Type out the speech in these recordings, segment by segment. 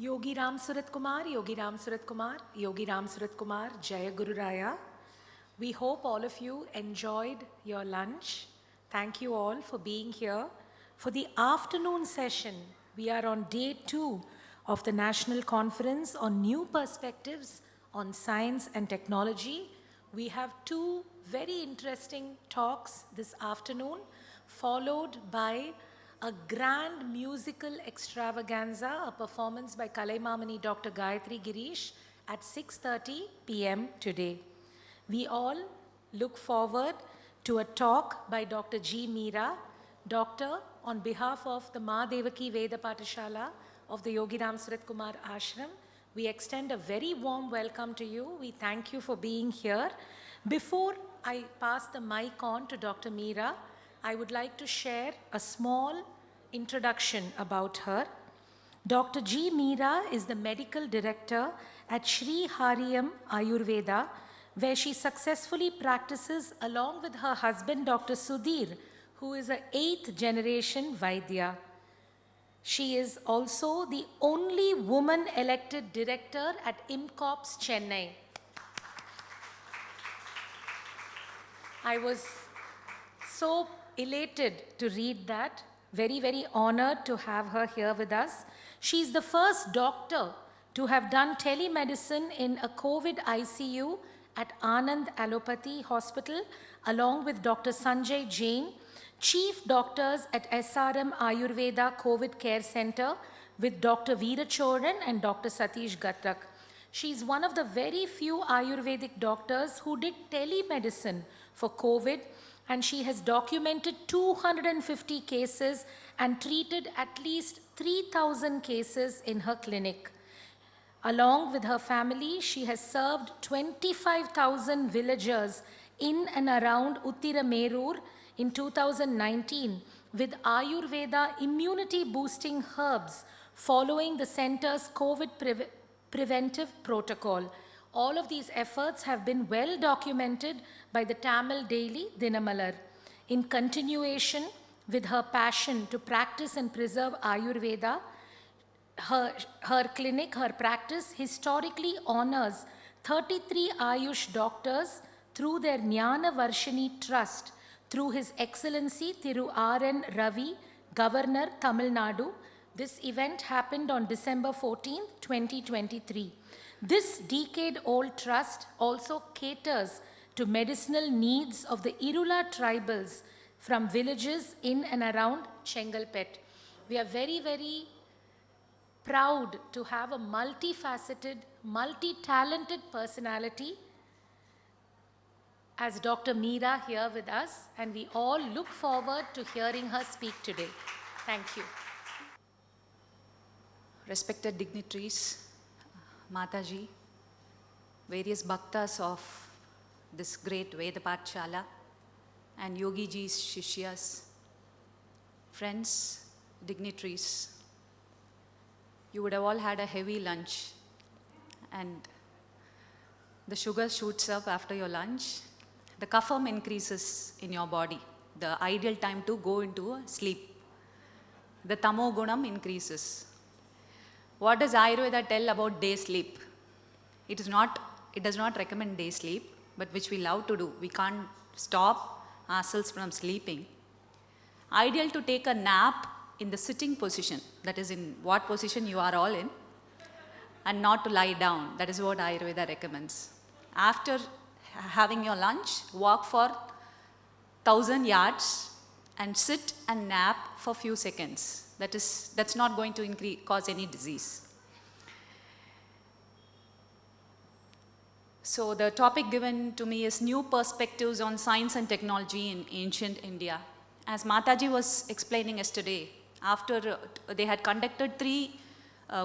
Yogi Ramsuratkumar, Yogi Ramsuratkumar, Yogi Ramsuratkumar, Jaya Guru Raya. We hope all of you enjoyed your lunch. Thank you all for being here. For the afternoon session, we are on day 2 of the National Conference on New Perspectives on Science and Technology. We have 2 very interesting talks this afternoon, followed by a grand musical extravaganza, a performance by Kalaimamani Dr. Gayatri Girish at 6:30 p.m. today. We all look forward to a talk by Dr. G. Meera. Doctor, on behalf of the Devaki Veda Patasala of the Yogi Ramsuratkumar Ashram, we extend a very warm welcome to you. We thank you for being here. Before I pass the mic on to Dr. Meera, I would like to share a small introduction about her. Dr. G. Meera is the medical director at Sri Hariyam Ayurveda, where she successfully practices along with her husband, Dr. Sudhir, who is an 8th generation Vaidya. She is also the only woman elected director at IMCOPS Chennai. I was so elated to read that. Very, very honored to have her here with us. She's the first doctor to have done telemedicine in a COVID ICU at Anand Allopathy Hospital, along with Dr. Sanjay Jain, chief doctors at SRM Ayurveda COVID Care Center with Dr. Veerachoran and Dr. Satish Gattak. She's one of the very few Ayurvedic doctors who did telemedicine for COVID, and she has documented 250 cases and treated at least 3,000 cases in her clinic. Along with her family, she has served 25,000 villagers in and around Uttiramerur in 2019 with Ayurveda immunity boosting herbs following the center's COVID preventive protocol. All of these efforts have been well documented by the Tamil daily Dinamalar. In continuation with her passion to practice and preserve Ayurveda, her clinic, her practice historically honors 33 Ayush doctors through their Jnana Varshini Trust, through His Excellency Thiru R.N. Ravi, Governor, Tamil Nadu. This event happened on December 14, 2023. This decade-old trust also caters to medicinal needs of the Irula tribals from villages in and around Chengalpet. We are very, very proud to have a multifaceted, multi-talented personality as Dr. Meera here with us, and we all look forward to hearing her speak today. Thank you. Respected dignitaries, Mataji, various bhaktas of this great Veda Patasala, and Yogi Ji's Shishyas, friends, dignitaries, you would have all had a heavy lunch, and the sugar shoots up after your lunch. The kapham increases in your body, the ideal time to go into sleep. The tamo gunam increases. What does Ayurveda tell about day sleep? It does not recommend day sleep, but which we love to do. We can't stop ourselves from sleeping. Ideal to take a nap in the sitting position, that is in what position you are all in, and not to lie down. That is what Ayurveda recommends. After having your lunch, walk for 1,000 yards and sit and nap for few seconds. That's not going to cause any disease. So the topic given to me is new perspectives on science and technology in ancient India. As Mataji was explaining yesterday, after they had conducted 3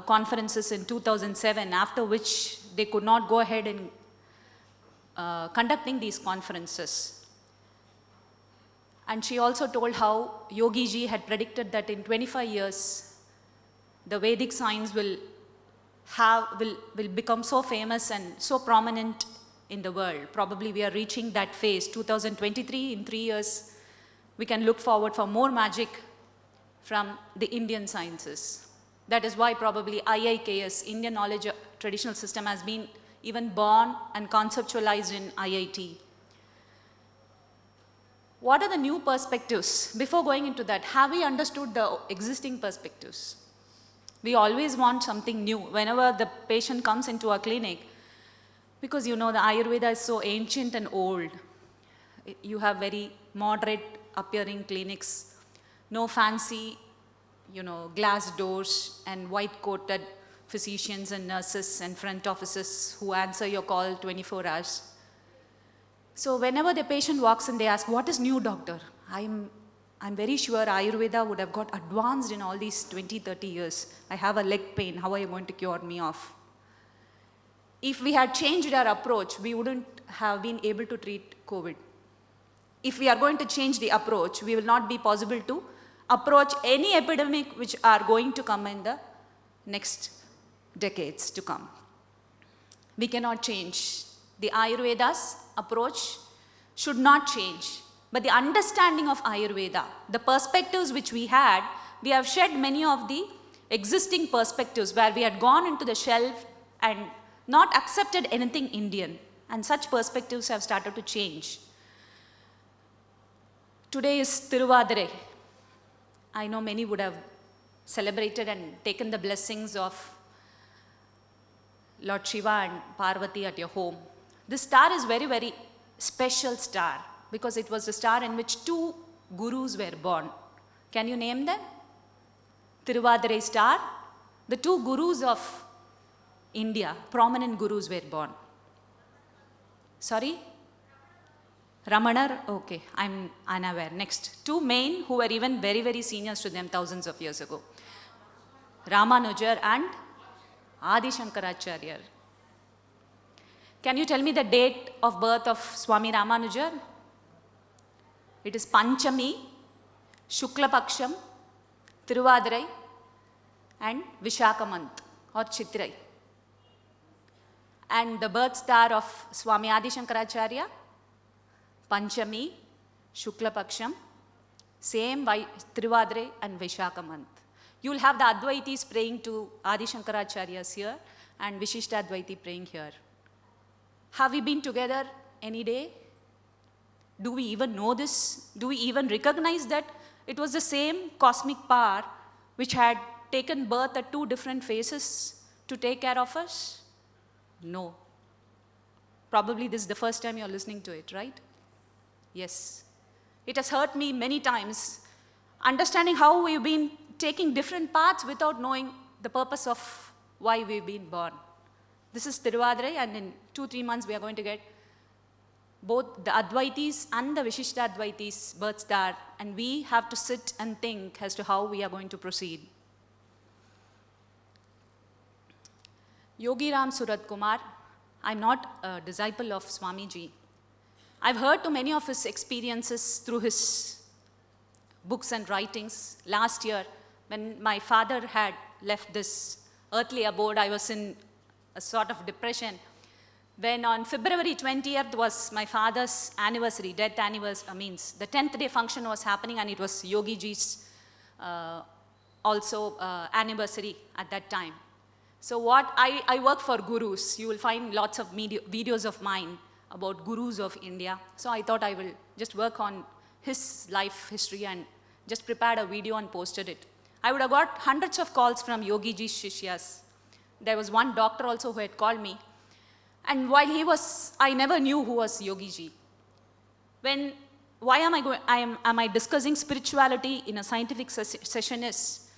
conferences in 2007, after which they could not go ahead in conducting these conferences. And she also told how Yogi Ji had predicted that in 25 years, the Vedic science will become so famous and so prominent in the world. Probably we are reaching that phase. 2023, in 3 years, we can look forward for more magic from the Indian sciences. That is why probably IIKS, Indian Knowledge Traditional System, has been even born and conceptualized in IIT. What are the new perspectives? Before going into that, have we understood the existing perspectives? We always want something new. Whenever the patient comes into our clinic, because you know the Ayurveda is so ancient and old. You have very moderate appearing clinics, no fancy, glass doors and white coated physicians and nurses and front offices who answer your call 24 hours. So whenever the patient walks in, they ask, what is new, doctor? I'm very sure Ayurveda would have got advanced in all these 20, 30 years. I have a leg pain. How are you going to cure me of? If we had changed our approach, we wouldn't have been able to treat COVID. If we are going to change the approach, we will not be possible to approach any epidemic which are going to come in the next decades to come. We cannot change. The Ayurveda's approach should not change. But the understanding of Ayurveda, the perspectives which we had, we have shed many of the existing perspectives where we had gone into the shelf and not accepted anything Indian. And such perspectives have started to change. Today is Tiruvannamalai. I know many would have celebrated and taken the blessings of Lord Shiva and Parvati at your home. This star is very, very special star because it was the star in which two gurus were born. Can you name them? Tiruvannamalai star. The two gurus of India, prominent gurus were born. Sorry? Ramanar? Okay, I'm unaware. Next. Two main who were even very, very seniors to them thousands of years ago. Ramanujar and Adi Shankaracharya. Can you tell me the date of birth of Swami Ramanujar? It is Panchami, Shukla Paksham, Tiruvannamalai and Vishakamanth or Chitrai. And the birth star of Swami Adi Shankaracharya? Panchami, Shukla Paksham, same Tiruvannamalai and Vishakamanth. You will have the Advaitis praying to Adi Shankaracharyas here and Vishishtadvaiti praying here. Have we been together any day? Do we even know this? Do we even recognize that it was the same cosmic power which had taken birth at two different phases to take care of us? No. Probably this is the first time you're listening to it, right? Yes. It has hurt me many times, understanding how we've been taking different paths without knowing the purpose of why we've been born. This is Tiruvannamalai, and in 2-3 months we are going to get both the Advaitis and the Vishishtadvaitis birth star, and we have to sit and think as to how we are going to proceed. Yogi Ramsuratkumar, I'm not a disciple of Swamiji. I've heard to many of his experiences through his books and writings. Last year, when my father had left this earthly abode, I was in a sort of depression. When on February 20th was my father's anniversary, death anniversary, means the 10th day function was happening, and it was Yogi Ji's also anniversary at that time. So what I work for gurus. You will find lots of videos of mine about gurus of India. So I thought I will just work on his life history and just prepared a video and posted it. I would have got hundreds of calls from Yogi Ji's Shishyas. There was one doctor also who had called me. And while he was, I never knew who was Yogi Ji. Why am I discussing spirituality in a scientific session is,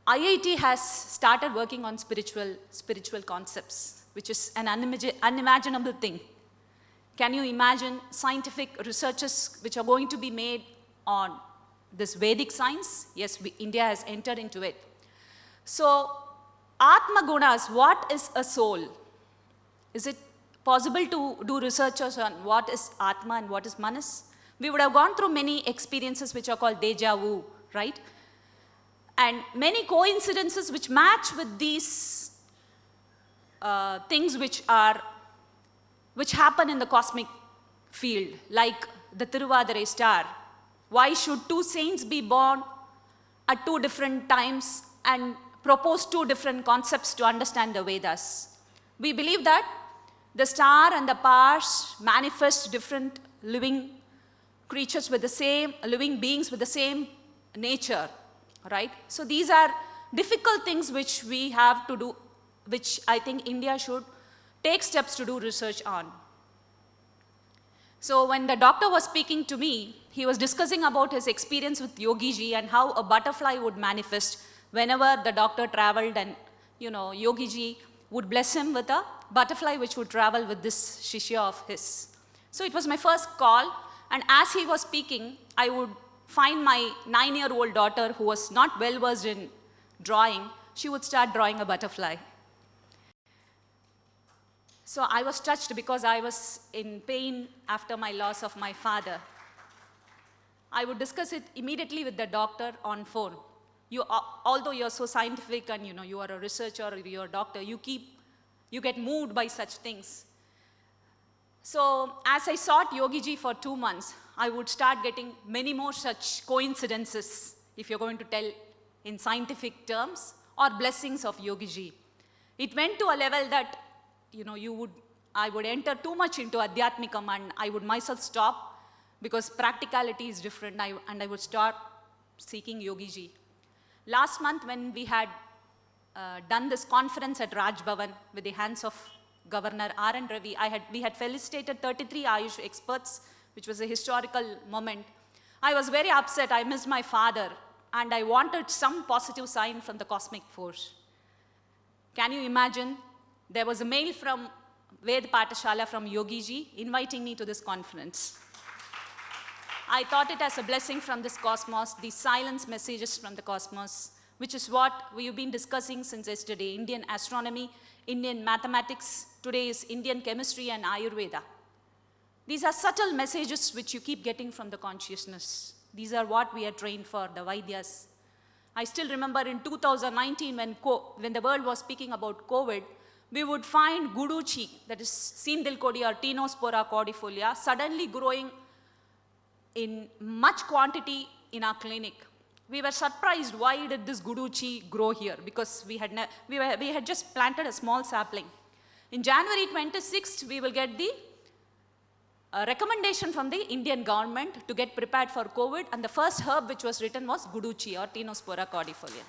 IIT has started working on spiritual concepts, which is an unimaginable thing. Can you imagine scientific researches which are going to be made on this Vedic science? Yes, India has entered into it. So, Atma Gunas, what is a soul? Is it possible to do researches on what is Atma and what is Manas? We would have gone through many experiences which are called deja vu, right? And many coincidences which match with these things which happen in the cosmic field, like the Tiruvannamalai star. Why should two saints be born at two different times and propose two different concepts to understand the Vedas. We believe that the star and the stars manifest different living creatures with the same, living beings with the same nature, right? So these are difficult things which we have to do, which I think India should take steps to do research on. So when the doctor was speaking to me, he was discussing about his experience with Yogi ji and how a butterfly would manifest whenever the doctor traveled, and Yogi ji would bless him with a butterfly which would travel with this shishya of his. So it was my first call, and as he was speaking, I would find my 9-year-old daughter who was not well versed in drawing. She would start drawing a butterfly. So I was touched because I was in pain after my loss of my father. I would discuss it immediately with the doctor on phone. Although you're so scientific and you are a researcher or you're a doctor, you get moved by such things. So as I sought Yogi ji for 2 months, I would start getting many more such coincidences, if you're going to tell in scientific terms, or blessings of Yogi ji. It went to a level that I would enter too much into Adhyatmikam and I would myself stop because practicality is different, and I would start seeking Yogi ji. Last month when we had done this conference at Raj Bhavan with the hands of Governor R.N. Ravi, we had felicitated 33 Ayush experts, which was a historical moment. I was very upset. I missed my father and I wanted some positive sign from the cosmic force. Can you imagine? There was a mail from Veda Patasala from Yogi ji inviting me to this conference. I thought it as a blessing from this cosmos, these silence messages from the cosmos, which is what we've been discussing since yesterday. Indian astronomy, Indian mathematics, today is Indian chemistry and Ayurveda. These are subtle messages which you keep getting from the consciousness. These are what we are trained for, the Vaidyas. I still remember in 2019 when the world was speaking about COVID, we would find guduchi, that is Sindilcodi or Tinospora cordifolia, suddenly growing in much quantity in our clinic. We were surprised why did this guduchi grow here, because we had just planted a small sapling. In January 26th, we will get the recommendation from the Indian government to get prepared for COVID, and the first herb which was written was guduchi or Tinospora cordifolia.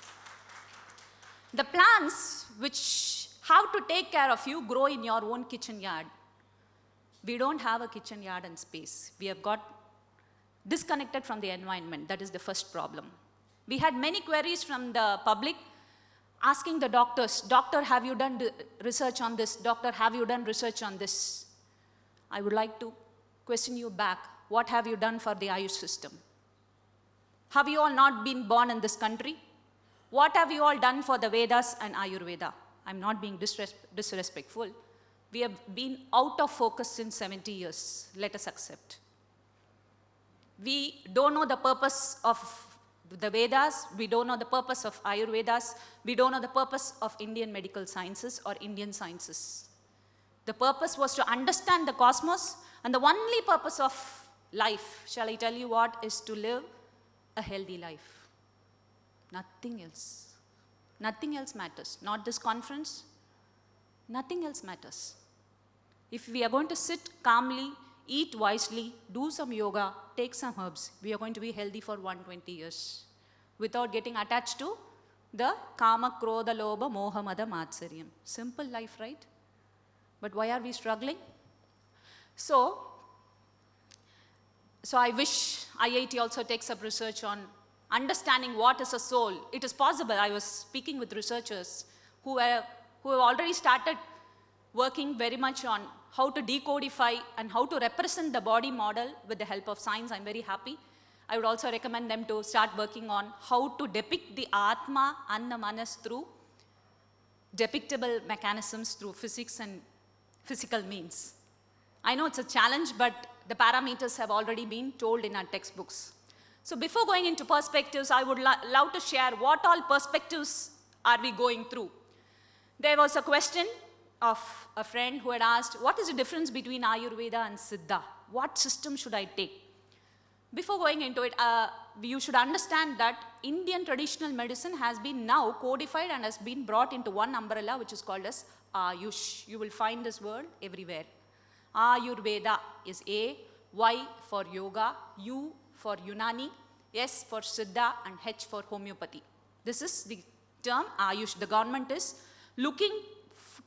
The plants which have to take care of you grow in your own kitchen yard. We don't have a kitchen yard and space. We have got disconnected from the environment. That is the first problem. We had many queries from the public asking the doctors, "Doctor, have you done research on this? Doctor, have you done research on this?" I would like to question you back. What have you done for the Ayush system? Have you all not been born in this country? What have you all done for the Vedas and Ayurveda? I'm not being disrespectful. We have been out of focus since 70 years. Let us accept. We don't know the purpose of the Vedas. We don't know the purpose of Ayurvedas. We don't know the purpose of Indian medical sciences or Indian sciences. The purpose was to understand the cosmos, and the only purpose of life, shall I tell you what, is to live a healthy life. Nothing else. Nothing else matters. Not this conference. Nothing else matters. If we are going to sit calmly, eat wisely, do some yoga, take some herbs, we are going to be healthy for 120 years without getting attached to the kama, krodha, lobha, moha, mada, matsaryam. Simple life, right? But why are we struggling? So I wish IIT also takes up research on understanding what is a soul. It is possible. I was speaking with researchers who have already started working very much on how to decodify and how to represent the body model with the help of science. I'm very happy. I would also recommend them to start working on how to depict the Atma and the Manas through depictable mechanisms through physics and physical means. I know it's a challenge, but the parameters have already been told in our textbooks. So before going into perspectives, I would love to share what all perspectives are we going through. There was a question of a friend who had asked, what is the difference between Ayurveda and Siddha? What system should I take? Before going into it, you should understand that Indian traditional medicine has been now codified and has been brought into one umbrella which is called as Ayush. You will find this word everywhere. Ayurveda is A, Y for yoga, U for Unani, S for Siddha, and H for homeopathy. This is the term Ayush. The government is looking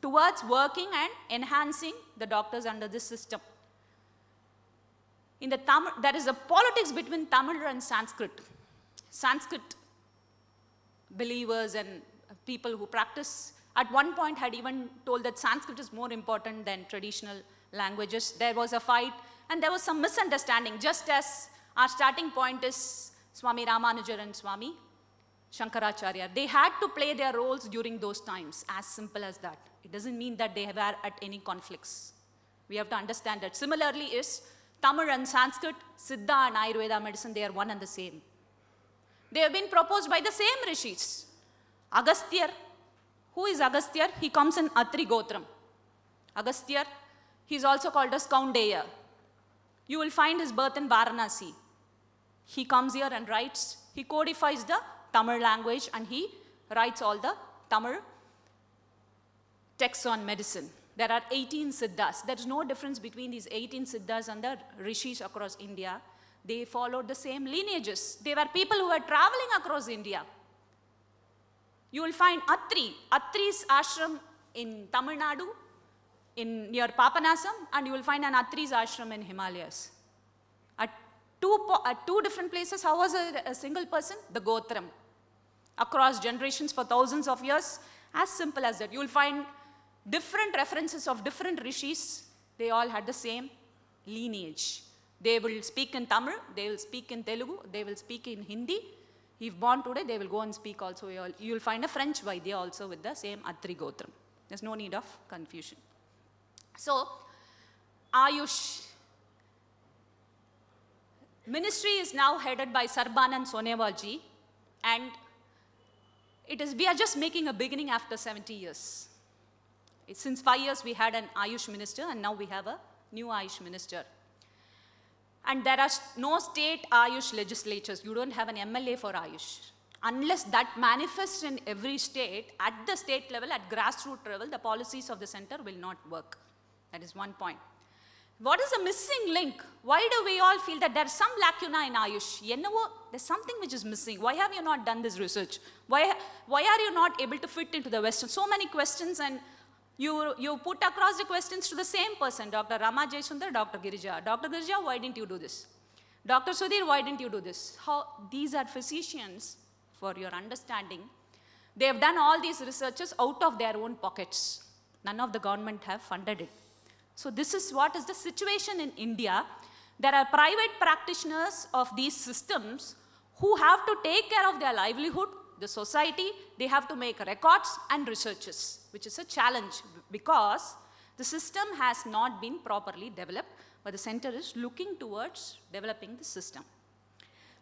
towards working and enhancing the doctors under this system. In the Tamil, there is a politics between Tamil and Sanskrit. Sanskrit believers and people who practice at one point had even told that Sanskrit is more important than traditional languages. There was a fight and there was some misunderstanding, just as our starting point is Swami Ramanujan and Swami Shankaracharya. They had to play their roles during those times, as simple as that. It doesn't mean that they were at any conflicts. We have to understand that. Similarly is Tamil and Sanskrit, Siddha and Ayurveda medicine, they are one and the same. They have been proposed by the same rishis. Agasthyar, who is Agasthyar? He comes in Atri Gotram. Agasthyar, he is also called as Kaundeya. You will find his birth in Varanasi. He comes here and writes, he codifies the Tamil language and he writes all the Tamil texts on medicine. There are 18 siddhas. There is no difference between these 18 siddhas and the rishis across India. They followed the same lineages. They were people who were traveling across India. You will find Atri's ashram in Tamil Nadu, near Papanasam, and you will find an Atri's ashram in Himalayas. At two different places, how was a single person? The Gotram. Across generations for thousands of years, as simple as that. You will find different references of different rishis. They all had the same lineage. They will speak in Tamil, they will speak in Telugu, they will speak in Hindi. If born today, they will go and speak also. You will find a French Vaidya also with the same Atri Gotram. There's no need of confusion. So, Ayush ministry is now headed by Sarbanand Sonewal ji, and we are just making a beginning after 70 years. Since 5 years we had an Ayush minister and now we have a new Ayush minister. And there are no state Ayush legislatures. You don't have an MLA for Ayush. Unless that manifests in every state, at the state level, at grassroots level, the policies of the center will not work. That is one point. What is the missing link? Why do we all feel that there is some lacuna in Ayush? There's something which is missing. Why have you not done this research? Why are you not able to fit into the Western? So many questions, and you put across the questions to the same person, Dr. Rama Jayasundar, Dr. Girija. Dr. Girija, why didn't you do this? Dr. Sudhir, why didn't you do this? These are physicians, for your understanding. They have done all these researches out of their own pockets. None of the government have funded it. So this is what is the situation in India. There are private practitioners of these systems who have to take care of their livelihood, the society. They have to make records and researches, which is a challenge because the system has not been properly developed, but the center is looking towards developing the system.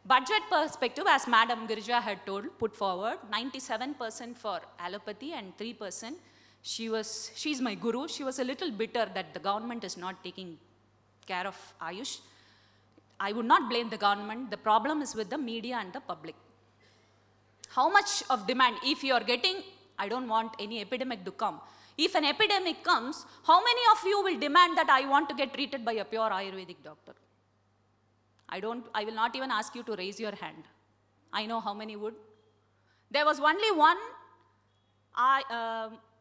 Budget perspective, as Madam Girija had put forward, 97% for allopathy and 3%. She's my guru. She was a little bitter that the government is not taking care of Ayush. I would not blame the government. The problem is with the media and the public. How much of demand? If you are getting, I don't want any epidemic to come. If an epidemic comes, how many of you will demand that I want to get treated by a pure Ayurvedic doctor? I will not even ask you to raise your hand. I know how many would. There was only one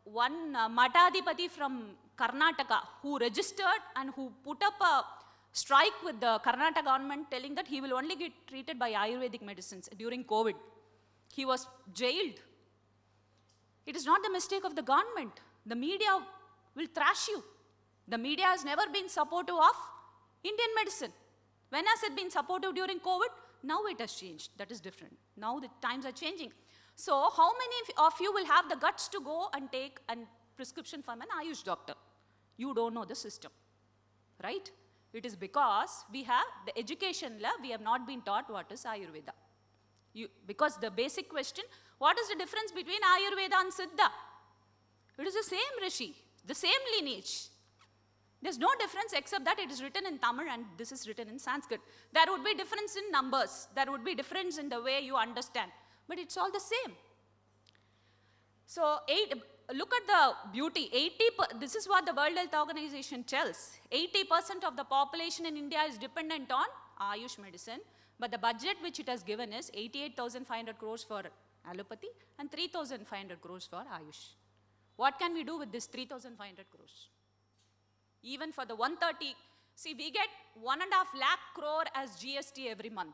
Matadipati from Karnataka who registered and who put up a strike with the Karnataka government telling that he will only get treated by Ayurvedic medicines during COVID. He was jailed. It is not the mistake of the government. The media will thrash you. The media has never been supportive of Indian medicine. When has it been supportive during COVID? Now it has changed. That is different. Now the times are changing. So how many of you will have the guts to go and take a prescription from an Ayush doctor? You don't know the system, right? It is because we have the education lab, we have not been taught what is Ayurveda. Because the basic question, what is the difference between Ayurveda and Siddha? It is the same rishi, the same lineage. There's no difference except that it is written in Tamil and this is written in Sanskrit. There would be difference in numbers. There would be difference in the way you understand. But it's all the same. So look at the beauty. This is what the World Health Organization tells. 80% of the population in India is dependent on Ayush medicine. But the budget which it has given is 88,500 crores for allopathy and 3,500 crores for Ayush. What can we do with this 3,500 crores? Even for the 130, see, we get 1.5 lakh crore as GST every month.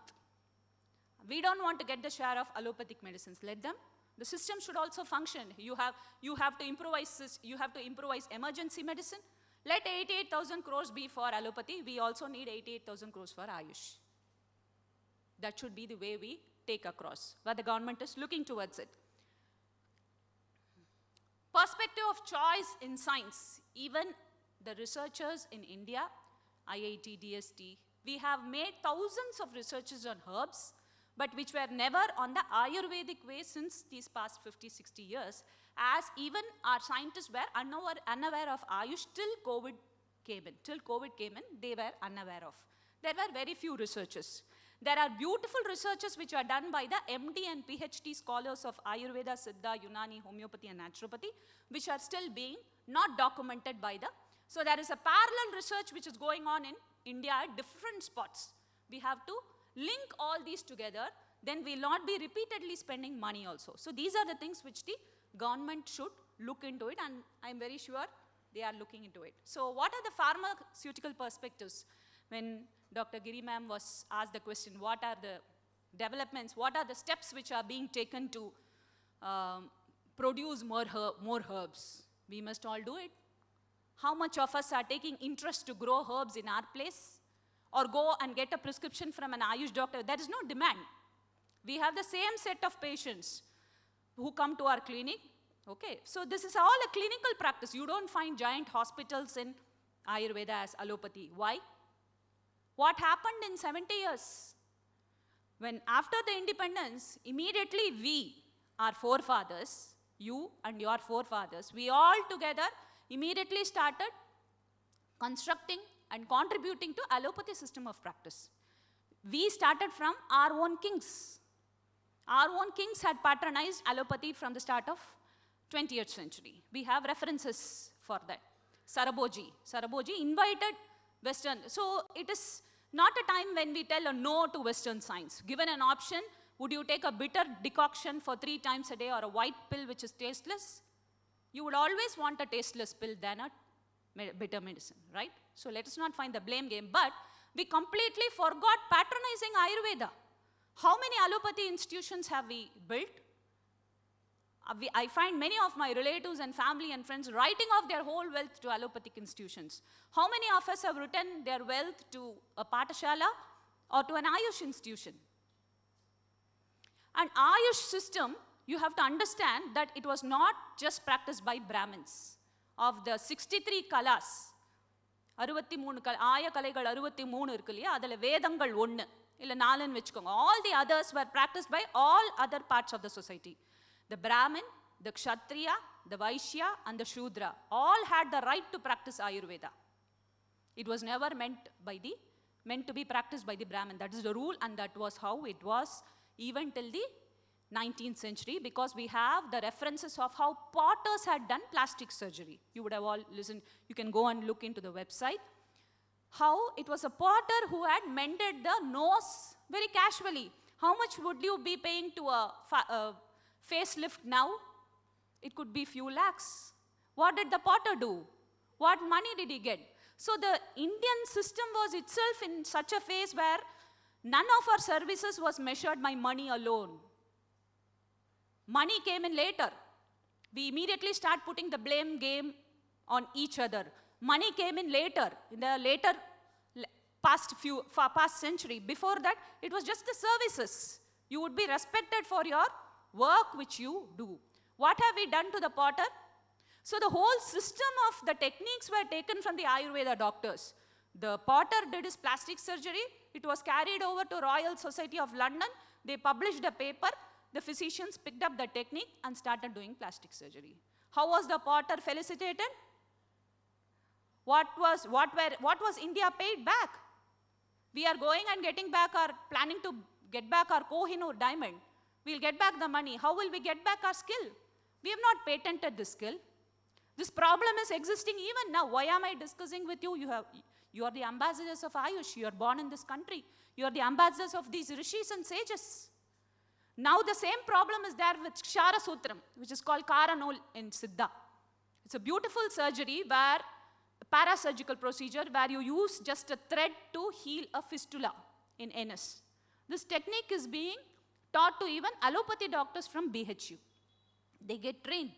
We don't want to get the share of allopathic medicines. Let them. The system should also function. You have to improvise emergency medicine. Let 88,000 crores be for allopathy. We also need 88,000 crores for Ayush. That should be the way we take across, where the government is looking towards it. Perspective of choice in science. Even the researchers in India, IIT, DST, we have made thousands of researches on herbs, but which were never on the Ayurvedic way since these past 50, 60 years, as even our scientists were unaware of Ayush till COVID came in. Till COVID came in, they were unaware of. There were very few researchers. There are beautiful researches which are done by the MD and PhD scholars of Ayurveda, Siddha, Unani, Homeopathy and Naturopathy, which are still being not documented by the. So there is a parallel research which is going on in India at different spots. We have to link all these together, then we will not be repeatedly spending money also. So these are the things which the government should look into it, and I'm very sure they are looking into it. So what are the pharmaceutical perspectives? When Dr. Giri ma'am was asked the question, what are the developments, what are the steps which are being taken to produce more herbs? We must all do it. How much of us are taking interest to grow herbs in our place? Or go and get a prescription from an Ayush doctor? There is no demand. We have the same set of patients who come to our clinic. Okay, so this is all a clinical practice. You don't find giant hospitals in Ayurveda as allopathy. Why? What happened in 70 years? When after the independence, immediately we, our forefathers, you and your forefathers, we all together immediately started constructing and contributing to allopathy system of practice. We started from our own kings. Our own kings had patronized allopathy from the start of 20th century. We have references for that. Saraboji invited Western. So it is not a time when we tell a no to Western science. Given an option, would you take a bitter decoction for 3 times a day or a white pill which is tasteless? You would always want a tasteless pill than a bitter medicine, right? So let us not find the blame game. But we completely forgot patronizing Ayurveda. How many allopathy institutions have we built? I find many of my relatives and family and friends writing off their whole wealth to allopathic institutions. How many of us have written their wealth to a Patasala or to an Ayush institution? And Ayush system, you have to understand that it was not just practiced by Brahmins. Of the 63 kalas, 63 ஆய கலைகள் 63 இருக்கு இல்லையா, அதில் வேதங்கள் 1 இல்லை 4ன்னு வச்சுக்கோங்க. All the others were practiced by all other parts of the society. The Brahmin, the Kshatriya, the Vaishya and the Shudra all had the right to practice Ayurveda. It was never meant to be practiced by the Brahmin. That is the rule, and that was how it was even till the 19th century, because we have the references of how potters had done plastic surgery. You would have all listened. You can go and look into the website. How it was a potter who had mended the nose very casually. How much would you be paying to a facelift now? It could be few lakhs. What did the potter do? What money did he get? So the Indian system was itself in such a phase where none of our services was measured by money alone. Money came in later. We immediately start putting the blame game on each other. Money came in later, in the later past century. Before that, it was just the services. You would be respected for your work which you do. What have we done to the potter? So the whole system of the techniques were taken from the Ayurveda doctors. The potter did his plastic surgery. It was carried over to Royal Society of London. They published a paper. The physicians picked up the technique and started doing plastic surgery. How was the potter felicitated? What was India paid back? We are going and planning to get back our Kohinoor diamond. We'll get back the money. How will we get back our skill? We have not patented this skill. This problem is existing even now. Why am I discussing with you? You are the ambassadors of Ayush. You are born in this country. You are the ambassadors of these rishis and sages. Now the same problem is there with Kshara Sutram, which is called Karanol in Siddha. It's a beautiful surgery where parasurgical procedure where you use just a thread to heal a fistula in anus. This technique is being taught to even allopathy doctors from BHU. They get trained.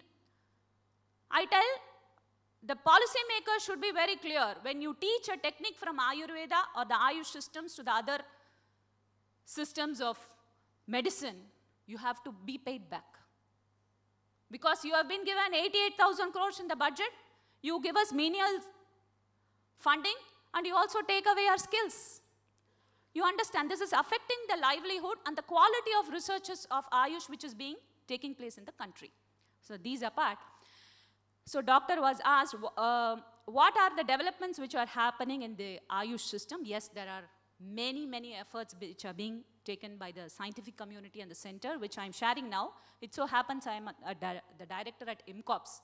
I tell the policymakers should be very clear. When you teach a technique from Ayurveda or the Ayush systems to the other systems of medicine, you have to be paid back. Because you have been given 88,000 crores in the budget, you give us menial funding, and you also take away our skills. You understand, this is affecting the livelihood and the quality of researches of Ayush which is taking place in the country. So these apart. So doctor was asked, what are the developments which are happening in the Ayush system? Yes, there are many efforts which are being taken by the scientific community and the center, which I'm sharing now. It so happens I am the director at IMCOPS.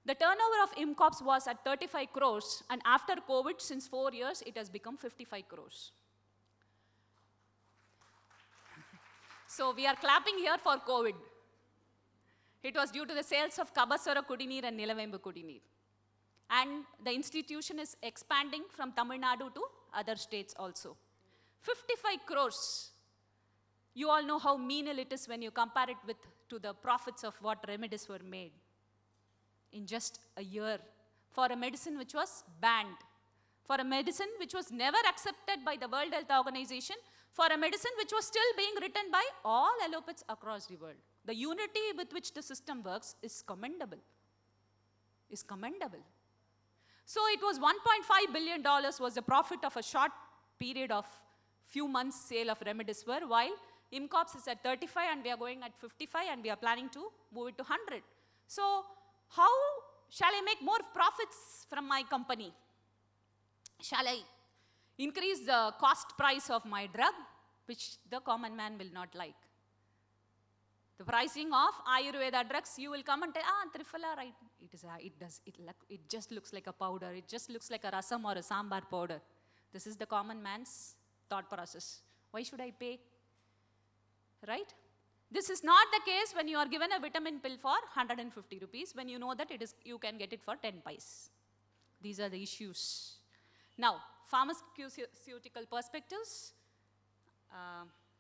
The turnover of IMCOPS was at 35 crores, and after COVID, since 4 years, it has become 55 crores. So we are clapping here for COVID. It was due to the sales of Kabasara Kudineer and Nilavembu Kudineer. And the institution is expanding from Tamil Nadu to other states also. 55 crores. You all know how menial it is when you compare it to the profits of what remedies were made in just a year for a medicine which was banned, for a medicine which was never accepted by the World Health Organization, for a medicine which was still being written by all allopathics across the world. The unity with which the system works is commendable. So it was $1.5 billion was the profit of a short period of few months sale of remdesivir, while IMCOPS is at 35 and we are going at 55 and we are planning to move it to 100. So how shall I make more profits from my company? Shall I increase the cost price of my drug, which the common man will not like? The pricing of Ayurveda drugs, you will come and tell, Triphala, right? It just looks like a powder. It just looks like a rasam or a sambar powder. This is the common man's thought process. Why should I pay? Right? This is not the case when you are given a vitamin pill for 150 rupees, when you know that you can get it for 10 pies. These are the issues. Now, pharmaceutical perspectives.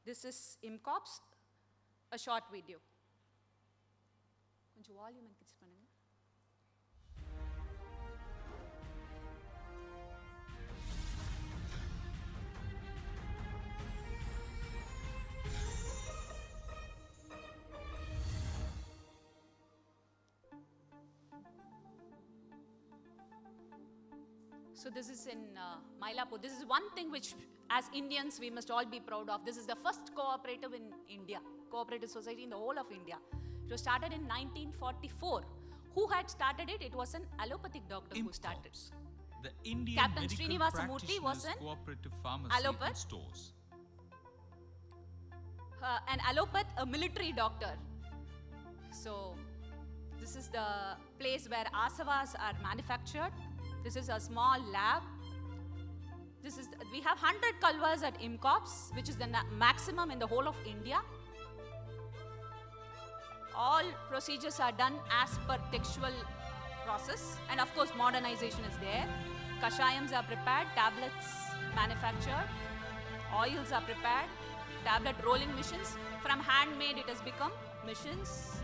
This is IMCOPS, a short video. Konjam volume increase pannunga. So this is in Mylapore. This is one thing which, as Indians, we must all be proud of. This is the first cooperative in India, cooperative society in the whole of India. It was started in 1944. Who had started it? It was an allopathic doctor who started. The Indian Captain Medical Srinivas Murthy was an cooperative pharmacy allopath. and stores. An allopath, a military doctor. So this is the place where asavas are manufactured. This is a small lab. We have 100 kalvas at IMCOPS, which is the maximum in the whole of India. All procedures are done as per textual process, and of course modernization is there. Kashayams are prepared, tablets manufactured, oils are prepared, tablet rolling machines. From handmade it has become machines.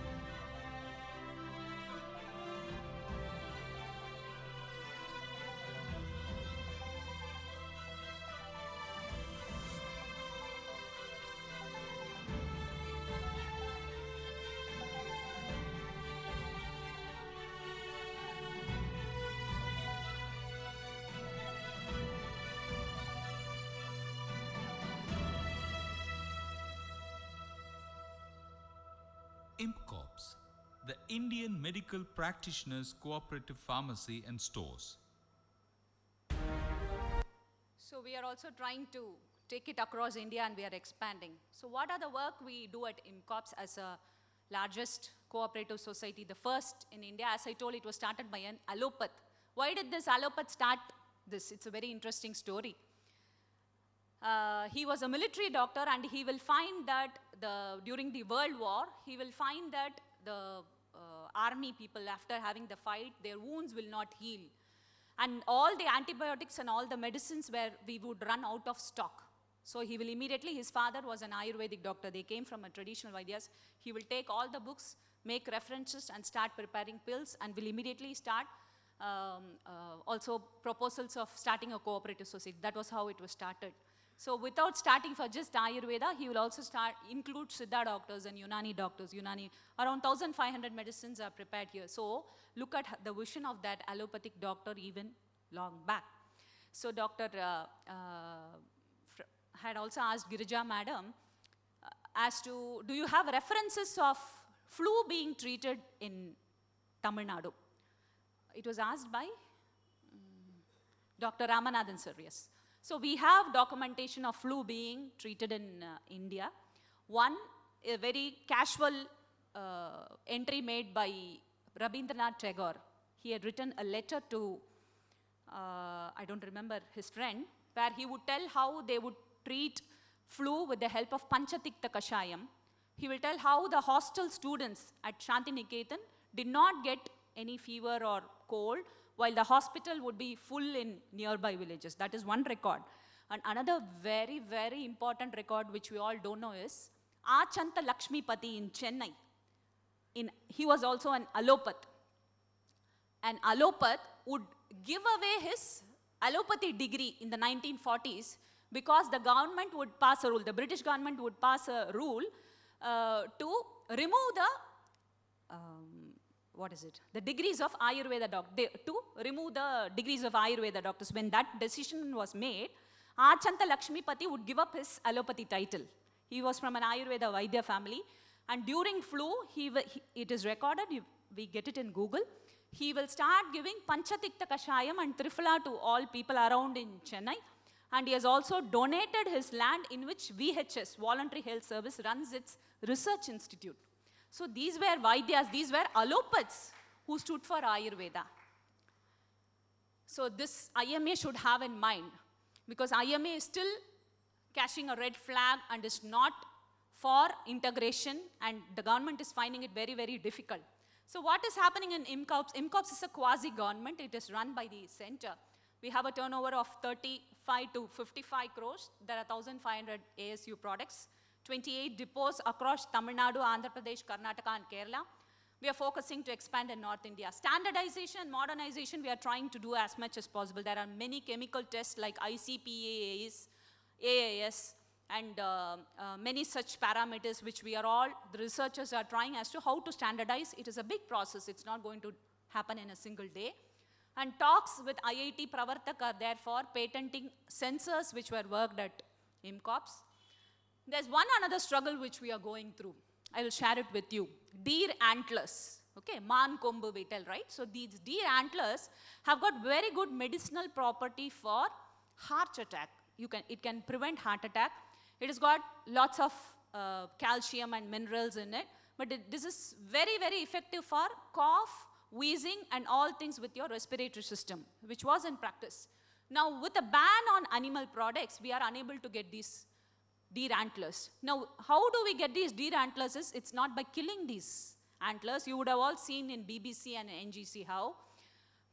IMCOPS, the Indian Medical Practitioners Cooperative Pharmacy and Stores. So we are also trying to take it across India and we are expanding. So what are the work we do at IMCOPS as a largest cooperative society, the first in India? As I told, it was started by an allopath. Why did this allopath start this? It's a very interesting story. He was a military doctor and he will find that during the World War, he will find that the army people, after having the fight, their wounds will not heal. And all the antibiotics and all the medicines we would run out of stock. So he will immediately, his father was an Ayurvedic doctor. They came from a traditional Vaidyas. He will take all the books, make references and start preparing pills and will immediately start also proposals of starting a cooperative society. That was how it was started. So without starting for just Ayurveda, he will also include Siddha doctors and Unani doctors. Around 1,500 medicines are prepared here. So look at the vision of that allopathic doctor even long back. So Dr. Had also asked Girija madam as to, do you have references of flu being treated in Tamil Nadu? It was asked by Dr. Ramanathan sir, yes. So we have documentation of flu being treated in India. One, a very casual entry made by Rabindranath Tagore. He had written a letter to, I don't remember his friend, where he would tell how they would treat flu with the help of Panchatikta Kashayam. He will tell how the hostel students at Shantiniketan did not get any fever or cold, while the hospital would be full in nearby villages. That is one record. And another very, very important record which we all don't know is Achanta Lakshmipati in Chennai. He was also an allopath. An allopath would give away his allopathy degree in the 1940s because the government would pass a rule, the British government would pass a rule to remove the degrees of Ayurveda doctors, to remove the degrees of Ayurveda doctors. When that decision was made, Achanta Lakshmipati would give up his allopathy title. He was from an Ayurveda Vaidya family, and during flu, it is recorded, we get it in Google, he will start giving Panchatikta Kashayam and Triphala to all people around in Chennai, and he has also donated his land in which VHS, Voluntary Health Service, runs its research institute. So these were Vaidyas, these were allopaths who stood for Ayurveda. So this IMA should have in mind, because IMA is still catching a red flag and is not for integration, and the government is finding it very, very difficult. So what is happening in IMCOPS? IMCOPS is a quasi-government. It is run by the center. We have a turnover of 35 to 55 crores. There are 1,500 ASU products, 28 depots across Tamil Nadu, Andhra Pradesh, Karnataka and Kerala. We are focusing to expand in North India. Standardization and modernization we are trying to do as much as possible. There are many chemical tests like ICPAAs, AAS, and many such parameters which the researchers are trying as to how to standardize. It is a big process. It's not going to happen in a single day. And talks with IIT Pravartak are there for patenting sensors which were worked at IMCOPS. There's one another struggle which we are going through. I will share it with you. Deer antlers, okay, man kombu we tell, right? So these deer antlers have got very good medicinal property for heart attack. It can prevent heart attack. It has got lots of calcium and minerals in it, but this is very, very effective for cough, wheezing and all things with your respiratory system, which was in practice. Now with a ban on animal products, we are unable to get these deer antlers. Now, how do we get these deer antlers? It's not by killing these antlers. You would have all seen in BBC and NGC how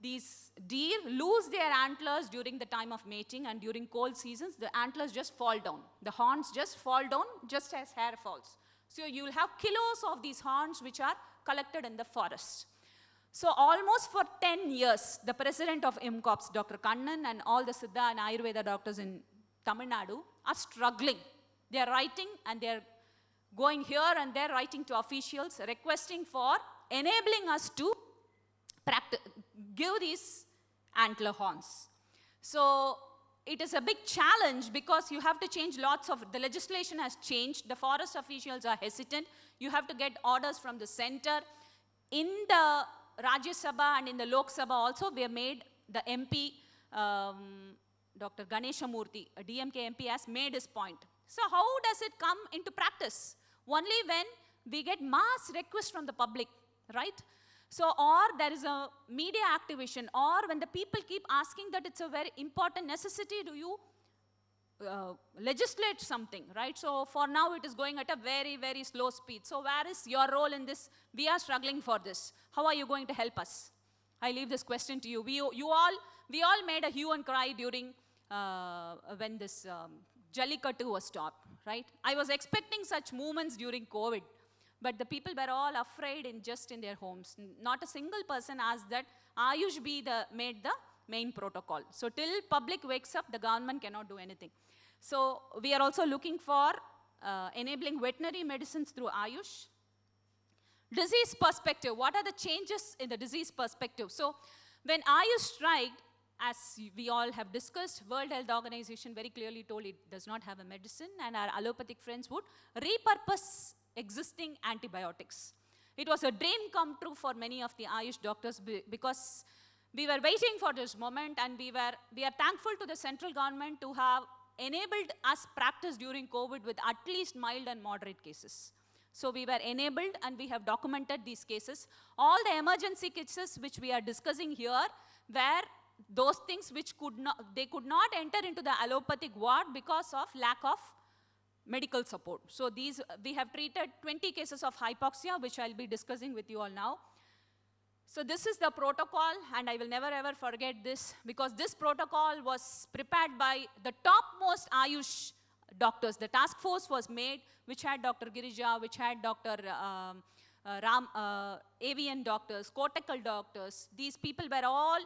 these deer lose their antlers during the time of mating, and during cold seasons, the antlers just fall down. The horns just fall down just as hair falls. So you will have kilos of these horns which are collected in the forest. So almost for 10 years, the president of IMCOPS, Dr. Kannan, and all the Siddha and Ayurveda doctors in Tamil Nadu are struggling. They are writing and they are going here and there writing to officials requesting for enabling us to give these antler horns. So it is a big challenge because you have to change the legislation has changed. The forest officials are hesitant. You have to get orders from the center. In the Rajya Sabha and in the Lok Sabha also, we have made the MP Dr. Ganeshamurthy, a DMK MP, has made his point. So how does it come into practice? Only when we get mass requests from the public, right? So, or there is a media activation, or when the people keep asking that it's a very important necessity, do you legislate something, right? So for now it is going at a very, very slow speed. So where is your role in this? We are struggling for this. How are you going to help us? I leave this question to you. We all made a hue and cry during when this Jallikattu was stopped, right? I was expecting such movements during COVID, but the people were all afraid just in their homes. Not a single person asked that Ayush be made the main protocol. So till public wakes up, the government cannot do anything. So we are also looking for enabling veterinary medicines through Ayush. Disease perspective, what are the changes in the disease perspective? So when Ayush striked, as we all have discussed, World Health Organization very clearly told it does not have a medicine, and our allopathic friends would repurpose existing antibiotics. It was a dream come true for many of the Ayush doctors because we were waiting for this moment, and we are thankful to the central government to have enabled us practice during COVID with at least mild and moderate cases. So we were enabled, and we have documented these cases. All the emergency cases which we are discussing here were those things which could not enter into the allopathic ward because of lack of medical support. So these, we have treated 20 cases of hypoxia, which I'll be discussing with you all now. So this is the protocol, and I will never ever forget this, because this protocol was prepared by the topmost Ayush doctors. The task force was made, which had Dr. Girija, which had Dr. Avian doctors, cortical doctors. These people were all,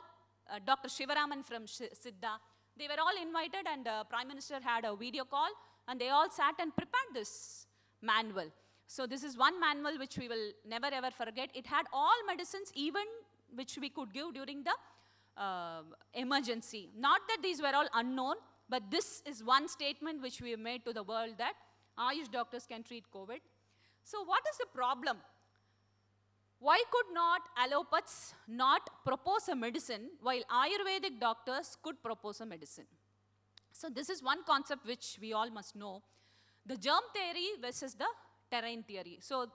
Dr. Shivaraman from Siddha. They were all invited, and the Prime Minister had a video call, and they all sat and prepared this manual. So this is one manual which we will never ever forget. It had all medicines, even which we could give during the emergency. Not that these were all unknown, but this is one statement which we have made to the world, that Ayush doctors can treat COVID. So what is the problem? Why could not allopaths not propose a medicine while Ayurvedic doctors could propose a medicine? So this is one concept which we all must know. The germ theory versus the terrain theory. So,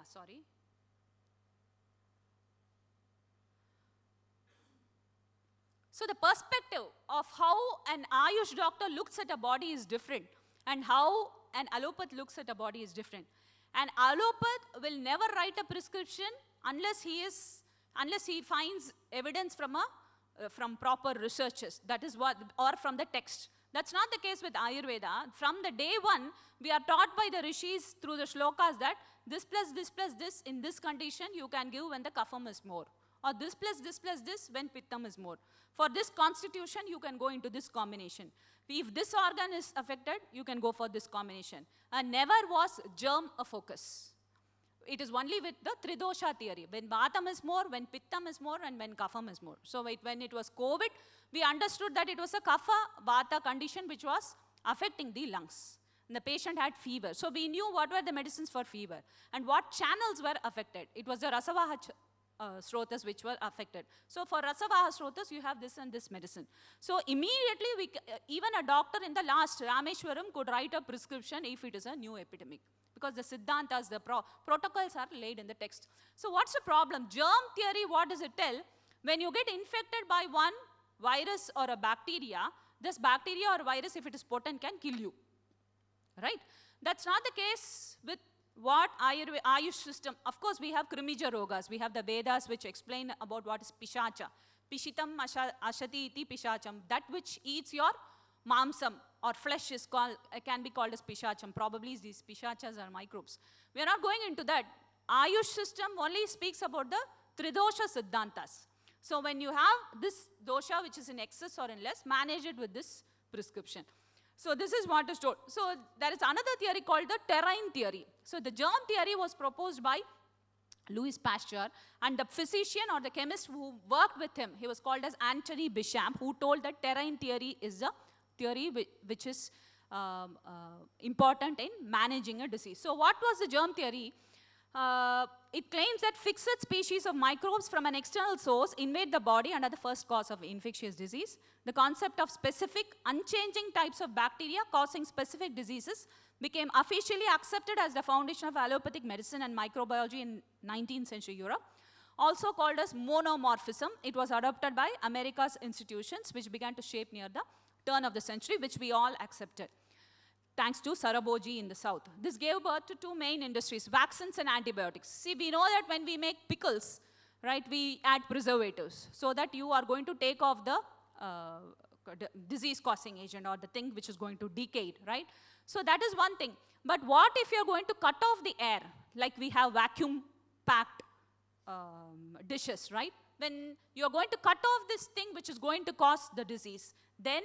sorry. So the perspective of how an Ayush doctor looks at a body is different, and how an allopath looks at a body is different. An allopath will never write a prescription unless he finds evidence from proper researchers. That is what, or from the text. That's not the case with Ayurveda. From the day one, we are taught by the rishis through the shlokas that this plus this plus this in this condition you can give when the kapham is more. Or this plus this when pittam is more. For this constitution, you can go into this combination. If this organ is affected, you can go for this combination. And never was germ a focus. It is only with the Tridosha theory. When Vatam is more, when Pittam is more, and when Kapham is more. So when it was COVID, we understood that it was a Kapha Vata condition which was affecting the lungs. And the patient had fever. So we knew what were the medicines for fever and what channels were affected. It was the Rasavaha Srotas which were affected. So for Rasavaha Srotas, you have this and this medicine. So immediately, even a doctor in the last Rameshwaram could write a prescription if it is a new epidemic. Because the Siddhantas, the protocols are laid in the text. So what's the problem? Germ theory, what does it tell? When you get infected by one virus or a bacteria, this bacteria or virus, if it is potent, can kill you. Right? That's not the case with what Ayush system. Of course, we have Krimija Rogas. We have the Vedas which explain about what is Pishacha. Pishitam ashati iti Pishacham. That which eats your mamsam or flesh is can be called as Pishacham. Probably these Pishachas are microbes. We are not going into that. Ayush system only speaks about the Tridosha Siddhantas. So when you have this dosha which is in excess or in less, manage it with this prescription. So this is what is told. So there is another theory called the terrain theory. So the germ theory was proposed by Louis Pasteur, and the physician or the chemist who worked with him, he was called as Anthony Béchamp, who told that terrain theory is a theory which is important in managing a disease. So what was the germ theory? It claims that fixed species of microbes from an external source invade the body and are the first cause of infectious disease. The concept of specific, unchanging types of bacteria causing specific diseases became officially accepted as the foundation of allopathic medicine and microbiology in 19th century Europe. Also called as monomorphism, it was adopted by America's institutions, which began to shape near the turn of the century, which we all accepted, thanks to Saraboji in the south. This gave birth to two main industries, vaccines and antibiotics. See, we know that when we make pickles, right, we add preservatives so that you are going to take off the disease-causing agent or the thing which is going to decay, right? So that is one thing. But what if you're going to cut off the air, like we have vacuum-packed dishes, right? When you're going to cut off this thing which is going to cause the disease, then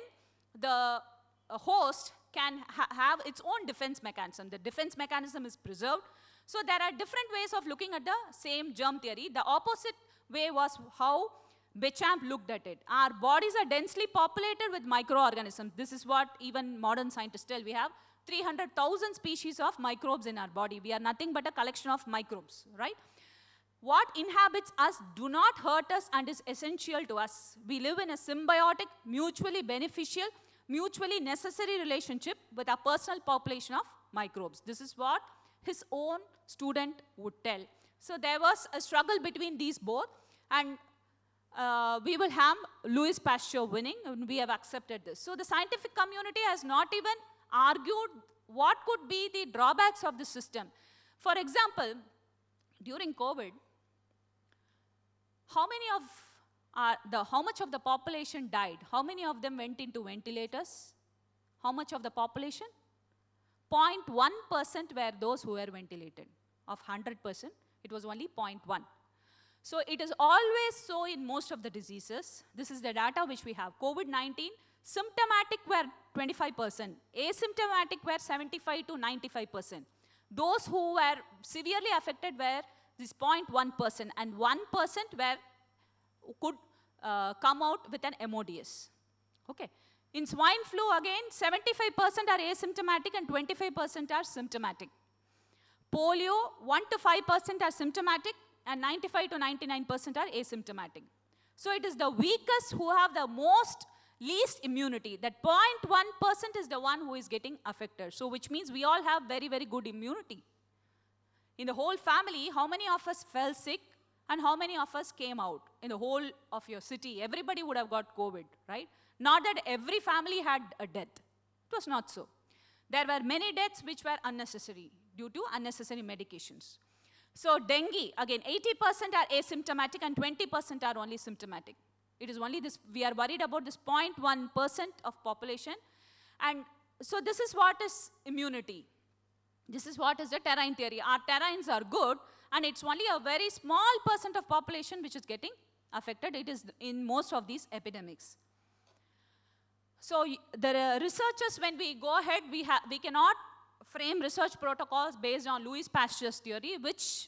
the host can have its own defense mechanism. The defense mechanism is preserved. So there are different ways of looking at the same germ theory. The opposite way was how Bechamp looked at it. Our bodies are densely populated with microorganisms. This is what even modern scientists tell. We have 300,000 species of microbes in our body. We are nothing but a collection of microbes, right? What inhabits us do not hurt us and is essential to us. We live in a symbiotic, mutually beneficial, mutually necessary relationship with our personal population of microbes. This is what his own student would tell. So there was a struggle between these both, and we will have Louis Pasteur winning, and we have accepted this. So the scientific community has not even argued what could be the drawbacks of the system. For example, during COVID, how much of the population died? How many of them went into ventilators? How much of the population? 0.1% were those who were ventilated. Of 100%, it was only 0.1. So it is always so in most of the diseases. This is the data which we have. COVID-19, symptomatic were 25%, asymptomatic were 75 to 95%. Those who were severely affected were this 0.1%, and 1% could come out with an MODS. Okay. In swine flu, again, 75% are asymptomatic and 25% are symptomatic. Polio, 1 to 5% are symptomatic and 95 to 99% are asymptomatic. So it is the weakest who have the least immunity. That 0.1% is the one who is getting affected. So which means we all have very, very good immunity. In the whole family, how many of us fell sick and how many of us came out? In the whole of your city, everybody would have got COVID, right? Not that every family had a death. It was not so. There were many deaths which were unnecessary due to unnecessary medications. So dengue, again, 80% are asymptomatic and 20% are only symptomatic. It is only this, we are worried about this 0.1% of population. And so this is what is immunity. This is what is the terrain theory. Our terrains are good, and it's only a very small percent of population which is getting affected. It is in most of these epidemics. So the researchers, when we go ahead, we cannot frame research protocols based on Louis Pasteur's theory,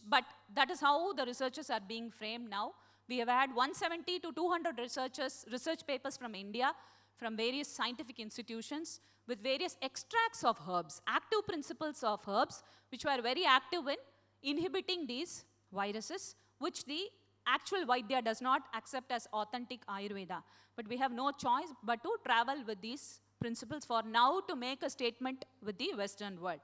but that is how the researchers are being framed now. We have had 170 to 200 research papers from India, from various scientific institutions, with various extracts of herbs, active principles of herbs, which were very active in inhibiting these viruses, which the actual Vaidya does not accept as authentic Ayurveda. But we have no choice but to travel with these principles for now to make a statement with the Western world.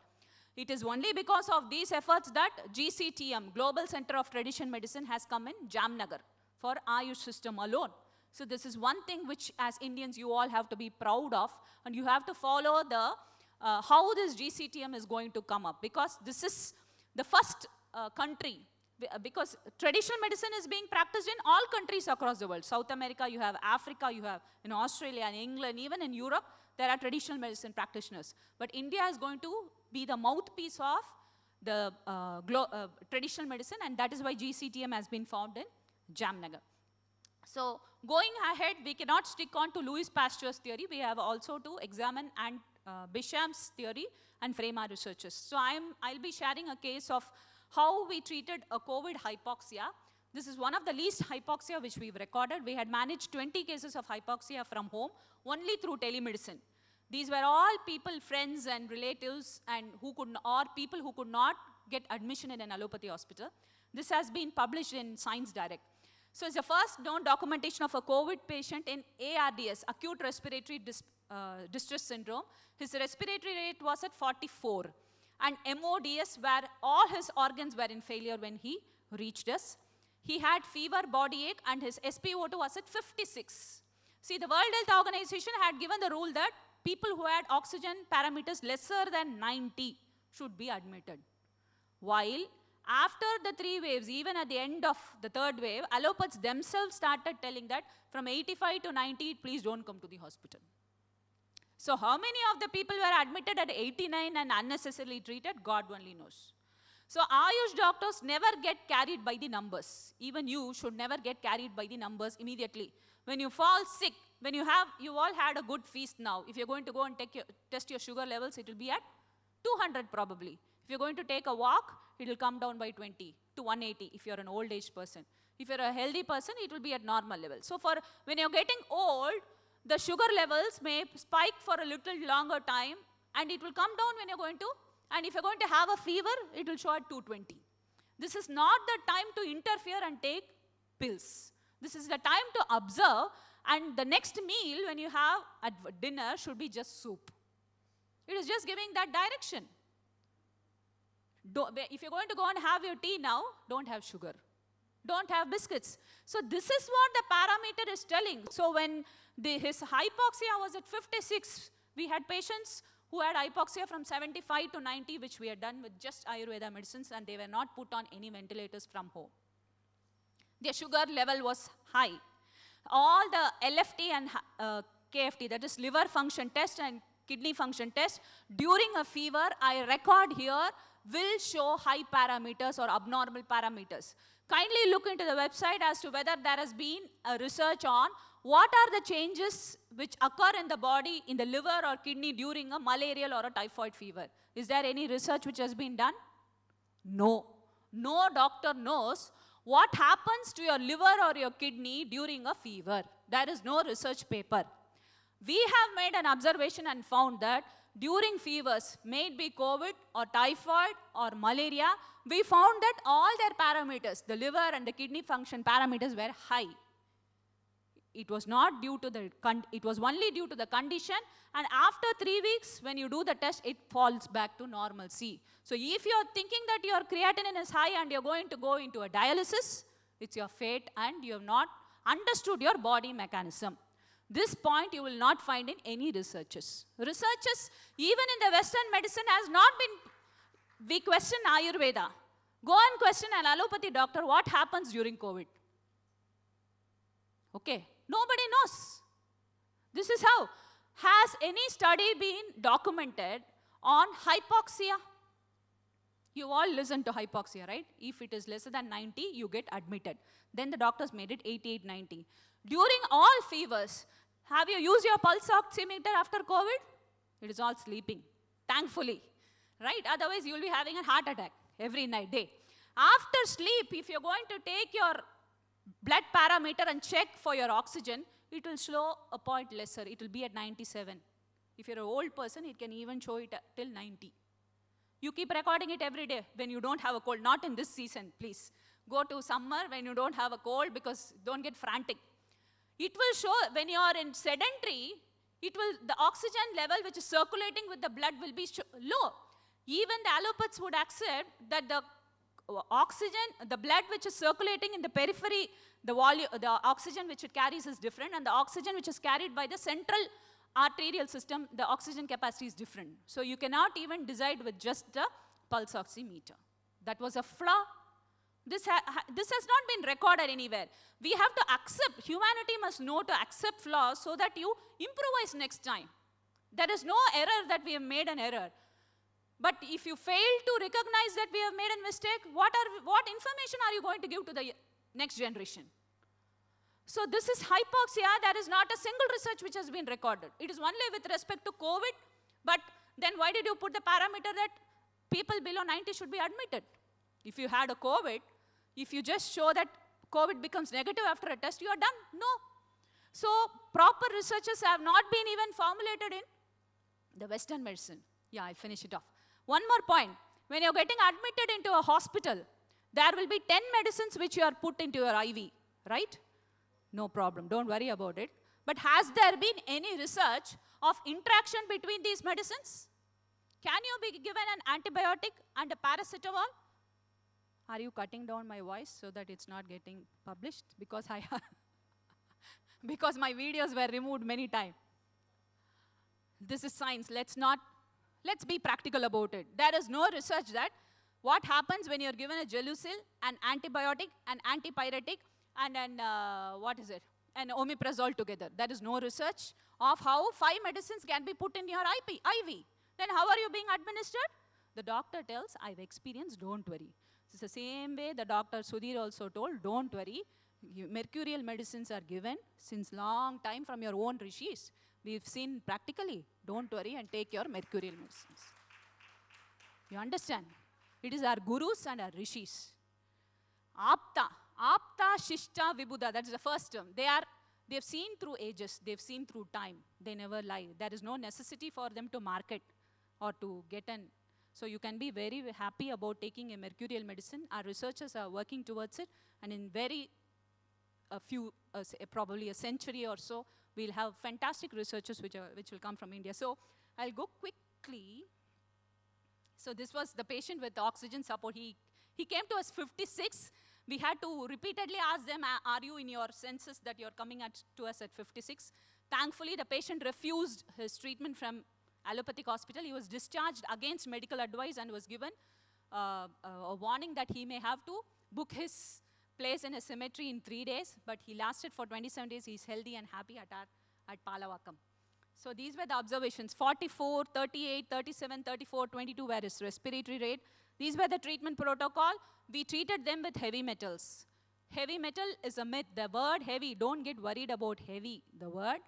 It is only because of these efforts that GCTM, Global Center of Traditional Medicine, has come in Jamnagar for Ayush system alone. So this is one thing which as Indians you all have to be proud of, and you have to follow the how this GCTM is going to come up, because this is the first country, because traditional medicine is being practiced in all countries across the world. South America, you have Africa, you have in Australia and England, even in Europe, there are traditional medicine practitioners. But India is going to be the mouthpiece of the traditional medicine, and that is why GCTM has been found in Jamnagar. So going ahead, we cannot stick on to Louis Pasteur's theory. We have also to examine and Bechamp's theory and frame our researches. So I'll be sharing a case of how we treated a COVID hypoxia. This is one of the least hypoxia which we've recorded. We had managed 20 cases of hypoxia from home only through telemedicine. These were all people, friends and relatives, and people who could not get admission in an allopathy hospital. This has been published in Science Direct. So it's the first known documentation of a COVID patient in ARDS, acute respiratory distress syndrome. His respiratory rate was at 44, and MODS, where all his organs were in failure when he reached us. He had fever, body ache, and his SpO2 was at 56. See, the World Health Organization had given the rule that people who had oxygen parameters lesser than 90 should be admitted. While after the 3 waves, even at the end of the 3rd wave, allopaths themselves started telling that from 85 to 90, please don't come to the hospital. So how many of the people were admitted at 89 and unnecessarily treated? God only knows. So Ayush doctors never get carried by the numbers. Even you should never get carried by the numbers immediately. When you fall sick, when you all had a good feast now, if you're going to go and test your sugar levels, it will be at 200 probably. If you're going to take a walk, it will come down by 20 to 180 if you're an old age person. If you're a healthy person, it will be at normal level. So when you're getting old, the sugar levels may spike for a little longer time, and it will come down when you're going to, and if you're going to have a fever, it will show at 220. This is not the time to interfere and take pills. This is the time to observe, and the next meal when you have at dinner should be just soup. It is just giving that direction. If you're going to go and have your tea now, don't have sugar. Don't have biscuits. So this is what the parameter is telling. So when his hypoxia was at 56, we had patients who had hypoxia from 75 to 90, which we had done with just Ayurveda medicines, and they were not put on any ventilators from home. Their sugar level was high. All the LFT and KFT, that is liver function test and kidney function test, during a fever, I record here, will show high parameters or abnormal parameters. Kindly look into the website as to whether there has been a research on what are the changes which occur in the body, in the liver or kidney during a malarial or a typhoid fever. Is there any research which has been done? No. No doctor knows what happens to your liver or your kidney during a fever. There is no research paper. We have made an observation and found that during fevers, may it be COVID or typhoid or malaria, we found that all their parameters, the liver and the kidney function parameters, were high. It was not due to it was only due to the condition, and after 3 weeks, when you do the test, it falls back to normalcy. So if you're thinking that your creatinine is high and you're going to go into a dialysis, it's your fate, and you have not understood your body mechanism. This point you will not find in any researches. Researches, even in the Western medicine, has not been, we question Ayurveda. Go and question an allopathy doctor what happens during COVID. Okay, nobody knows. This is how. Has any study been documented on hypoxia? You all listen to hypoxia, right? If it is lesser than 90, you get admitted. Then the doctors made it 88, 90. During all fevers, have you used your pulse oximeter after COVID? It is all sleeping, thankfully, right? Otherwise, you will be having a heart attack every night, day. After sleep, if you're going to take your blood parameter and check for your oxygen, it will show a point lesser. It will be at 97. If you're an old person, it can even show it till 90. You keep recording it every day when you don't have a cold. Not in this season, please. Go to summer when you don't have a cold, because don't get frantic. It will show when you are in sedentary, the oxygen level which is circulating with the blood will be low. Even the allopaths would accept that the oxygen, the blood which is circulating in the periphery, the oxygen which it carries is different, and the oxygen which is carried by the central arterial system, the oxygen capacity is different. So you cannot even decide with just the pulse oximeter. That was a flaw. This has not been recorded anywhere. We have to accept, humanity must know to accept flaws so that you improvise next time. There is no error that we have made an error. But if you fail to recognize that we have made a mistake, what information are you going to give to the next generation? So this is hypoxia. There is not a single research which has been recorded. It is only with respect to COVID. But then why did you put the parameter that people below 90 should be admitted? If you had a COVID, if you just show that COVID becomes negative after a test, you are done. No. So proper researches have not been even formulated in the Western medicine. Yeah, I'll finish it off. One more point. When you're getting admitted into a hospital, there will be 10 medicines which you are put into your IV, right? No problem, don't worry about it. But has there been any research of interaction between these medicines? Can you be given an antibiotic and a paracetamol? Are you cutting down my voice so that it's not getting published? Because because my videos were removed many times. This is science. Let's be practical about it. There is no research that what happens when you're given a gelusil, an antibiotic, an antipyretic, and an omeprazole together. There is no research of how 5 medicines can be put in your IV. Then how are you being administered? The doctor tells, I've experienced, don't worry. It's the same way the Dr. Sudhir also told, don't worry. Mercurial medicines are given since long time from your own rishis. We've seen practically. Don't worry and take your mercurial medicines. You understand? It is our gurus and our rishis. Apta, Shishta, Vibhuda, that is the first term. They've seen through ages, they've seen through time. They never lie. There is no necessity for them to market or to get an. So you can be very happy about taking a mercurial medicine. Our researchers are working towards it, and in probably a century or so, we'll have fantastic researchers which will come from India. So I'll go quickly. So this was the patient with the oxygen support. He came to us 56. We had to repeatedly ask them, are you in your senses that you're coming to us at 56? Thankfully, the patient refused his treatment from allopathic hospital. He was discharged against medical advice and was given a warning that he may have to book his place in a cemetery in 3 days, but he lasted for 27 days. He's healthy and happy at Palavakam. So these were the observations. 44, 38, 37, 34, 22 were his respiratory rate. These were the treatment protocol. We treated them with heavy metals. Heavy metal is a myth. The word heavy, don't get worried about heavy. The word,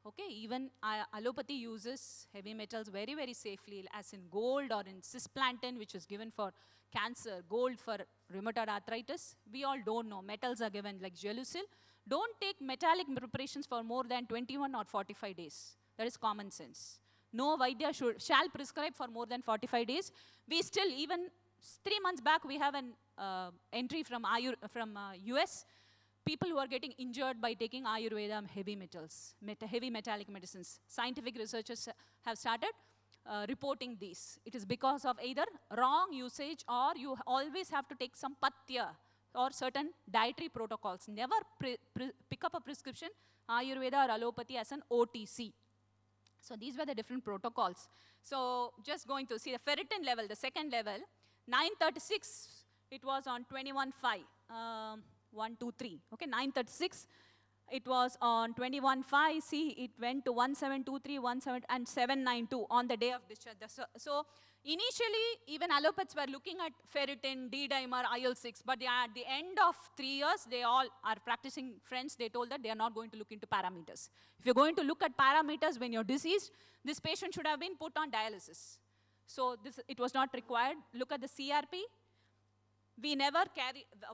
okay, even allopathy uses heavy metals very, very safely, as in gold or in cisplantin, which is given for cancer, gold for rheumatoid arthritis. We all don't know. Metals are given like gelusil. Don't take metallic preparations for more than 21 or 45 days. That is common sense. No Vaidya shall prescribe for more than 45 days. We still, even 3 months back, we have an entry from US. People who are getting injured by taking Ayurveda heavy metals, heavy metallic medicines. Scientific researchers have started reporting these. It is because of either wrong usage, or you always have to take some patya or certain dietary protocols. Never pick up a prescription, Ayurveda or allopathy, as an OTC. So these were the different protocols. So just going to see the ferritin level, the second level, 936, it was on 21.5, 1, 2, 3, okay, 936. It was on 21.5, see, it went to 1723, 17, and 792 on the day of discharge. So initially, even allopaths were looking at ferritin, D-dimer, IL-6, but at the end of 3 years, they all are practicing friends. They told that they are not going to look into parameters. If you're going to look at parameters when you're diseased, this patient should have been put on dialysis. So it was not required. Look at the CRP. We never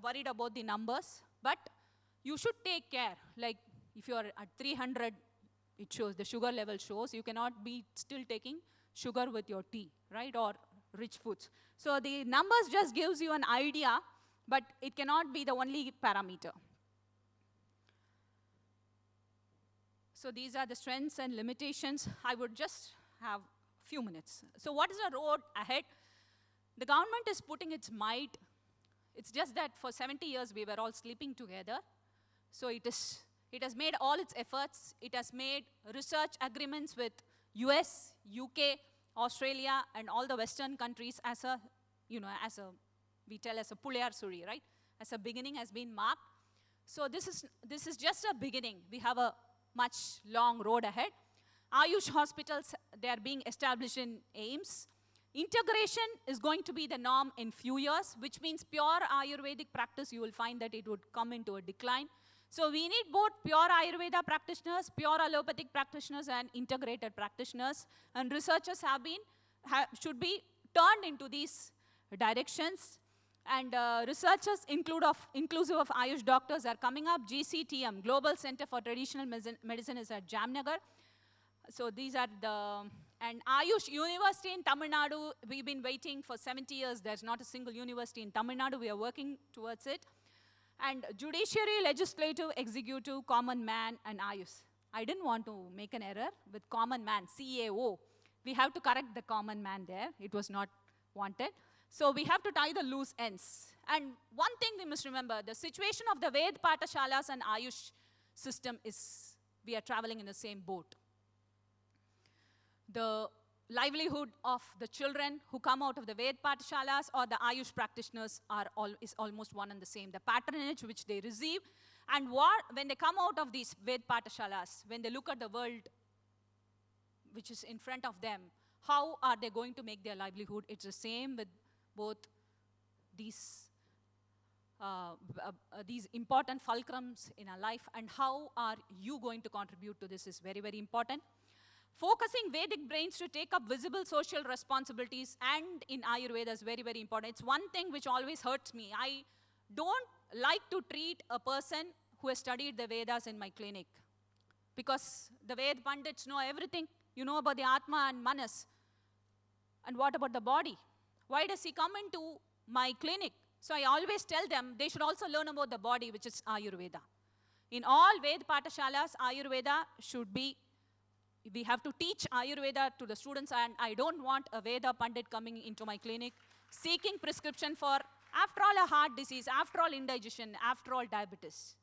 worried about the numbers, but you should take care. Like if you're at 300, it shows, the sugar level shows, you cannot be still taking sugar with your tea, right, or rich foods. So the numbers just gives you an idea, but it cannot be the only parameter. So these are the strengths and limitations. I would just have a few minutes. So what is the road ahead? The government is putting its might. It's just that for 70 years we were all sleeping together. So it has made all its efforts. It has made research agreements with US, UK, Australia, and all the Western countries as a, we tell as a Pulayar Suri, right? As a beginning has been marked. So this is just a beginning. We have a much long road ahead. Ayush hospitals, they are being established in AIIMS. Integration is going to be the norm in few years, which means pure Ayurvedic practice, you will find that it would come into a decline. So we need both pure Ayurveda practitioners, pure allopathic practitioners, and integrated practitioners. And researchers should be turned into these directions. And researchers inclusive of Ayush doctors are coming up. GCTM, Global Center for Traditional Medicine, is at Jamnagar. So these are the And Ayush University in Tamil Nadu, we've been waiting for 70 years. There's not a single university in Tamil Nadu. We are working towards it. And judiciary, legislative, executive, common man, and Ayush. I didn't want to make an error with common man, CAO. We have to correct the common man there. It was not wanted. So we have to tie the loose ends. And one thing we must remember, the situation of the Ved Patashalas and Ayush system is, we are traveling in the same boat. The livelihood of the children who come out of the Ved Patashalas or the Ayush practitioners is almost one and the same. The patronage which they receive, and when they come out of these Ved Patashalas, when they look at the world which is in front of them, how are they going to make their livelihood? It's the same with both these important fulcrums in our life, and how are you going to contribute to this is very, very important. Focusing Vedic brains to take up visible social responsibilities and in Ayurveda is very, very important. It's one thing which always hurts me. I don't like to treat a person who has studied the Vedas in my clinic, because the Ved Pandits know everything. You know about the Atma and Manas. And what about the body? Why does he come into my clinic? So I always tell them they should also learn about the body, which is Ayurveda. In all Ved Patashalas, Ayurveda should be, we have to teach Ayurveda to the students, and I don't want a Veda Pandit coming into my clinic seeking prescription for, after all, a heart disease, after all, indigestion, after all, diabetes.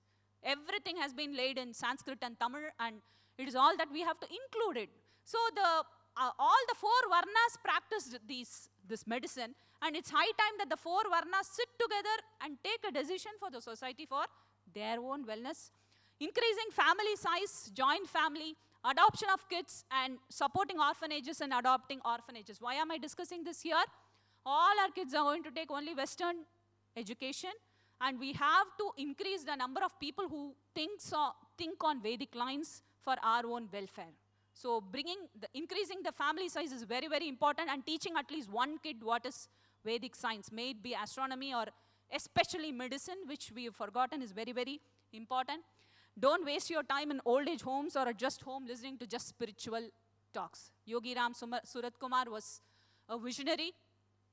Everything has been laid in Sanskrit and Tamil, and it is all that we have to include it. So all the four Varnas practiced this medicine, and it's high time that the four Varnas sit together and take a decision for the society for their own wellness. Increasing family size, joint family, adoption of kids, and supporting orphanages and adopting orphanages. Why am I discussing this here? All our kids are going to take only Western education, and we have to increase the number of people who think on Vedic lines for our own welfare. So increasing the family size is very, very important, and teaching at least one kid what is Vedic science, may it be astronomy or especially medicine, which we have forgotten, is very, very important. Don't waste your time in old age homes or just home listening to just spiritual talks. Yogi Ramsuratkumar was a visionary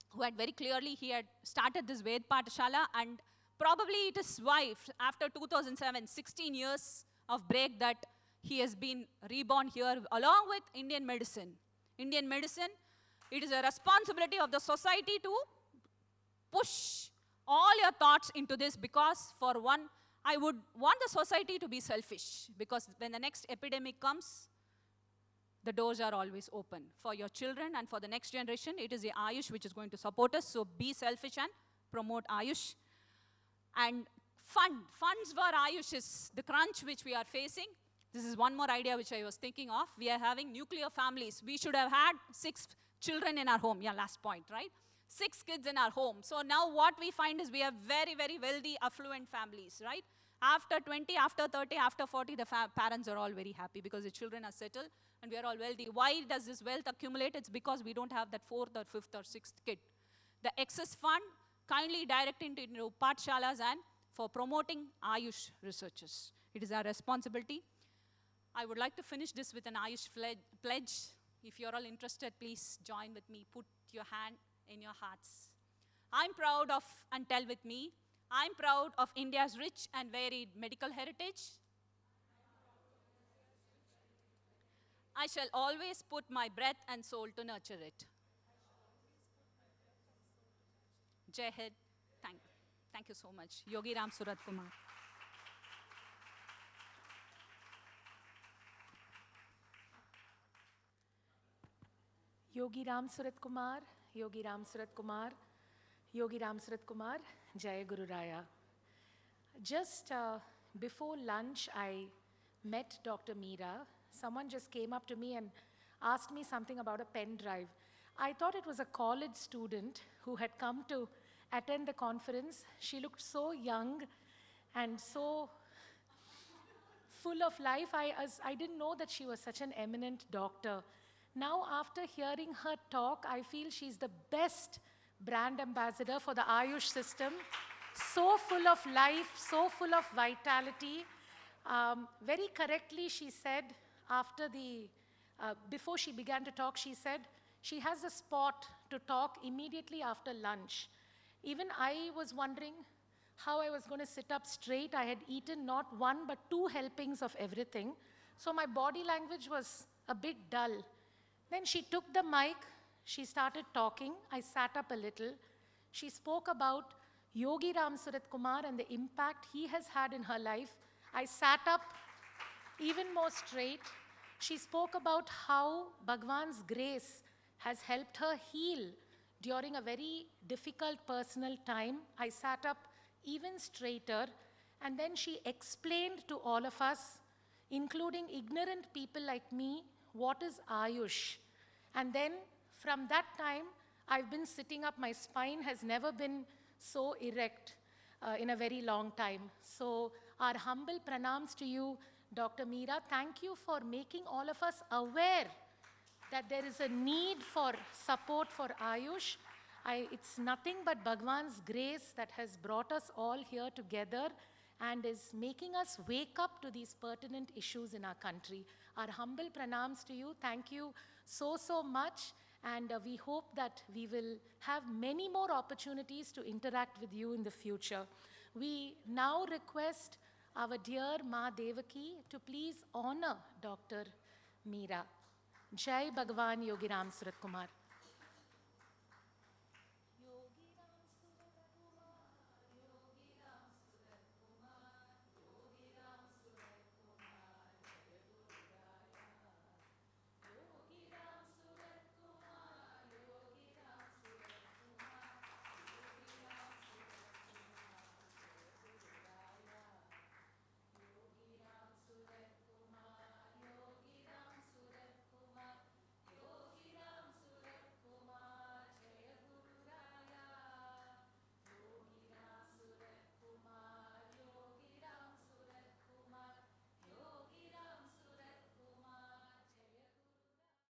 who had very clearly, he had started this Ved Patasala, and probably it is why after 2007, 16 years of break, that he has been reborn here along with Indian medicine. Indian medicine, it is a responsibility of the society to push all your thoughts into this, because for one, I would want the society to be selfish, because when the next epidemic comes, the doors are always open. For your children and for the next generation, it is the Ayush which is going to support us, so be selfish and promote Ayush. And funds for Ayush is the crunch which we are facing. This is one more idea which I was thinking of. We are having nuclear families. We should have had 6 children in our home. Yeah, last point, right? 6 kids in our home. So now what we find is we have very, very wealthy, affluent families, right? After 20, after 30, after 40, the parents are all very happy because the children are settled and we are all wealthy. Why does this wealth accumulate? It's because we don't have that 4th or 5th or 6th kid. The excess fund kindly direct into Patshalas and for promoting Ayush researchers. It is our responsibility. I would like to finish this with an Ayush pledge. If you're all interested, please join with me. Put your hand in your hearts. I'm proud of, and tell with me, I'm proud of India's rich and varied medical heritage. I shall always put my breath and soul to nurture it. Jai Hind. Thank you so much. Yogi Ramsuratkumar. Yogi Ramsuratkumar, Yogi Ramsuratkumar, Yogi Ramsuratkumar, Jai Guru Raya. Just before lunch, I met Dr. Meera. Someone just came up to me and asked me something about a pen drive. I thought it was a college student who had come to attend the conference. She looked so young and so full of life. I didn't know that she was such an eminent doctor. Now, after hearing her talk, I feel she's the best brand ambassador for the Ayush system. So full of life, so full of vitality. Very correctly, she said, after the Before she began to talk, she said she has a spot to talk immediately after lunch. Even I was wondering how I was going to sit up straight. I had eaten not one but 2 helpings of everything, so my body language was a bit dull. Then she took the mic, she started talking. I sat up a little. She spoke about Yogi Ramsuratkumar and the impact he has had in her life. I sat up even more straight. She spoke about how Bhagwan's grace has helped her heal during a very difficult personal time. I sat up even straighter, and then she explained to all of us, including ignorant people like me, what is Ayush. And then from that time, I've been sitting up. My spine has never been so erect in a very long time. So our humble pranams to you, Dr. Meera. Thank you for making all of us aware that there is a need for support for Ayush. It's nothing but Bhagwan's grace that has brought us all here together and is making us wake up to these pertinent issues in our country. Our humble pranams to you. Thank you so, so much. And we hope that we will have many more opportunities to interact with you in the future. We now request our dear Ma Devaki to please honor Dr. Meera. Jai Bhagwan Yogi Ramsuratkumar.